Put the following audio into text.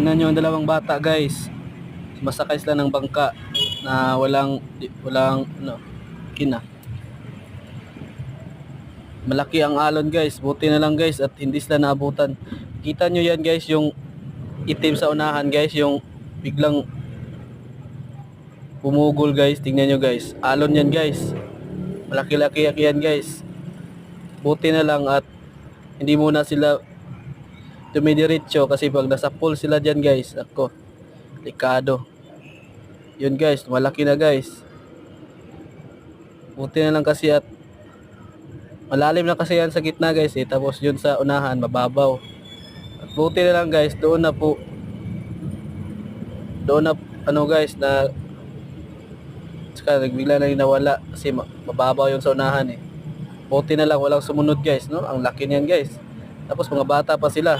Tingnan nyo ang dalawang bata guys. Masakay sila ng bangka na walang ano, kina. Malaki ang alon guys. Buti na lang guys at hindi sila naabutan. Kita nyo yan guys, yung itim sa unahan guys, yung biglang bumugol guys. Tingnan nyo guys, alon yan guys. Malaki-laki yan guys. Buti na lang at hindi muna sila dumidiretso kasi pag nasa pool sila dyan guys, ako, likado. Yun guys, malaki na guys. Buti na lang kasi at malalim na kasi yan sa gitna guys tapos yun sa unahan mababaw. At buti na lang guys, doon na ano guys na saka bigla na nawala kasi mababaw yung sa unahan Buti na lang walang sumunod guys, no? Ang laki niyan guys. Tapos mga bata pa sila.